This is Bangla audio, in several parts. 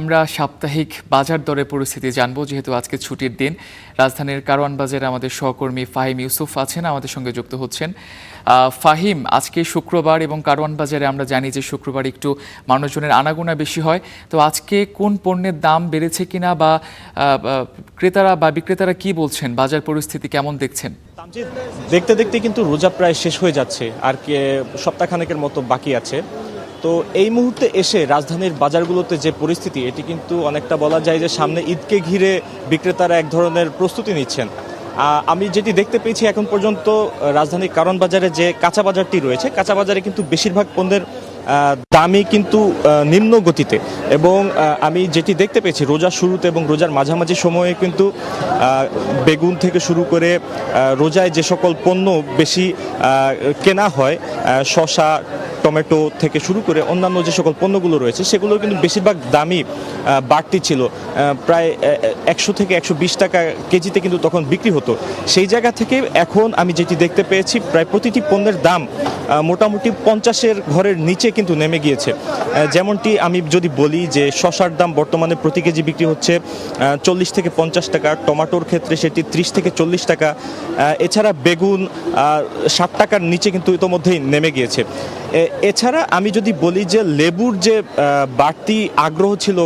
আমরা সাপ্তাহিক বাজার দরের পরিস্থিতি জানবো, যেহেতু আজকে ছুটির দিন। রাজধানীর কারওয়ান বাজারে আমাদের সহকর্মী ফাহিম ইউসুফ আছেন, আমাদের সঙ্গে যুক্ত হচ্ছেন। ফাহিম, আজকে শুক্রবার এবং কারওয়ান বাজারে আমরা জানি যে শুক্রবার একটু মানুষজনের আনাগোনা বেশি হয়। তো আজকে কোন পণ্যের দাম বেড়েছে কিনা বা ক্রেতারা বা বিক্রেতারা কি বলছেন, বাজার পরিস্থিতি কেমন দেখছেন? দেখতে দেখতে কিন্তু রোজা প্রায় শেষ হয়ে যাচ্ছে, আর সপ্তাহখানেকের মতো বাকি আছে। তো এই মুহূর্তে এসে রাজধানীর বাজারগুলোতে যে পরিস্থিতি, এটি কিন্তু অনেকটা বলা যায় যে সামনে ঈদকে ঘিরে বিক্রেতারা এক ধরনের প্রস্তুতি নিচ্ছেন। আমি যেটি দেখতে পেয়েছি এখন পর্যন্ত, রাজধানীর কারওয়ান বাজারে যে কাঁচা বাজারটি রয়েছে, কাঁচা বাজারে কিন্তু বেশিরভাগ পণ্যের দামই কিন্তু নিম্ন গতিতে। এবং আমি যেটি দেখতে পেয়েছি, রোজার শুরুতে এবং রোজার মাঝামাঝি সময়ে কিন্তু বেগুন থেকে শুরু করে রোজায় যে সকল পণ্য বেশি কেনা হয়, শসা, টমেটো থেকে শুরু করে অন্যান্য যে সকল পণ্যগুলো রয়েছে, সেগুলোর কিন্তু বেশিরভাগ দামই বাড়তি ছিল। প্রায় 100 থেকে 120 টাকা কেজিতে কিন্তু তখন বিক্রি হতো। সেই জায়গা থেকে এখন আমি যেটি দেখতে পেয়েছি, প্রায় প্রতিটি পণ্যের দাম মোটামুটি 50-এর ঘরের নিচে কিন্তু নেমে গিয়েছে। যেমনটি আমি যদি বলি যে শসার দাম বর্তমানে প্রতি কেজি বিক্রি হচ্ছে 40 থেকে 50 টাকা, টমেটোর ক্ষেত্রে সেটি 30 থেকে 40 টাকা। এছাড়া বেগুন 60 টাকার নিচে কিন্তু ইতোমধ্যেই নেমে গিয়েছে। এছাড়া আমি যদি বলি যে লেবুর যে বাড়তি আগ্রহ ছিল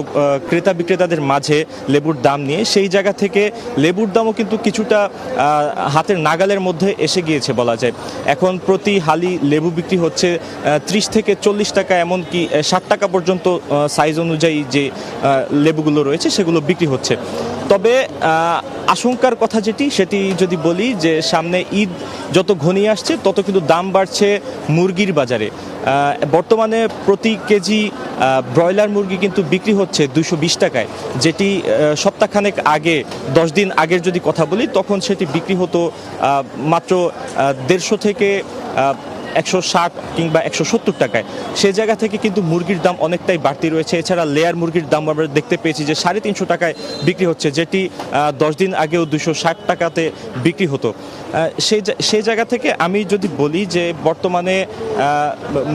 ক্রেতা বিক্রেতাদের মাঝে লেবুর দাম নিয়ে, সেই জায়গা থেকে লেবুর দামও কিন্তু কিছুটা হাতের নাগালের মধ্যে এসে গিয়েছে বলা যায়। এখন প্রতি হালি লেবু বিক্রি হচ্ছে 30 থেকে 40 টাকা, এমনকি 60 টাকা পর্যন্ত সাইজ অনুযায়ী যে লেবুগুলো রয়েছে সেগুলো বিক্রি হচ্ছে। তবে আশঙ্কার কথা সেটি যদি বলি যে সামনে ঈদ যত ঘনিয়ে আসছে, তত কিন্তু দাম বাড়ছে মুরগির বাজারে। বর্তমানে প্রতি কেজি ব্রয়লার মুরগি কিন্তু বিক্রি হচ্ছে 220 টাকায়, যেটি সপ্তাহখানেক আগে, 10 দিন আগের যদি কথা বলি, তখন সেটি বিক্রি হতো মাত্র 150 থেকে 160 কিংবা 170 টাকায়। সেই জায়গা থেকে কিন্তু মুরগির দাম অনেকটাই বাড়তি রয়েছে। এছাড়া লেয়ার মুরগির দাম আমরা দেখতে পেয়েছি যে 350 টাকায় বিক্রি হচ্ছে, যেটি 10 দিন আগেও 260 টাকাতে বিক্রি হতো। সেই জায়গা থেকে আমি যদি বলি যে বর্তমানে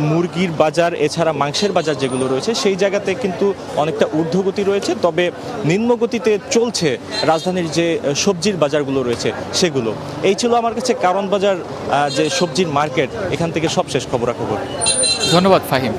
মুরগির বাজার, এছাড়া মাংসের বাজার যেগুলো রয়েছে, সেই জায়গাতে কিন্তু অনেকটা ঊর্ধ্বগতি রয়েছে। তবে নিম্নগতিতে চলছে রাজধানীর যে সবজির বাজারগুলো রয়েছে সেগুলো। এই ছিল আমার কাছে কারওয়ান বাজার যে সবজির মার্কেট, এখান থেকে সবশেষ খবরাখবর। ধন্যবাদ ফাহিম।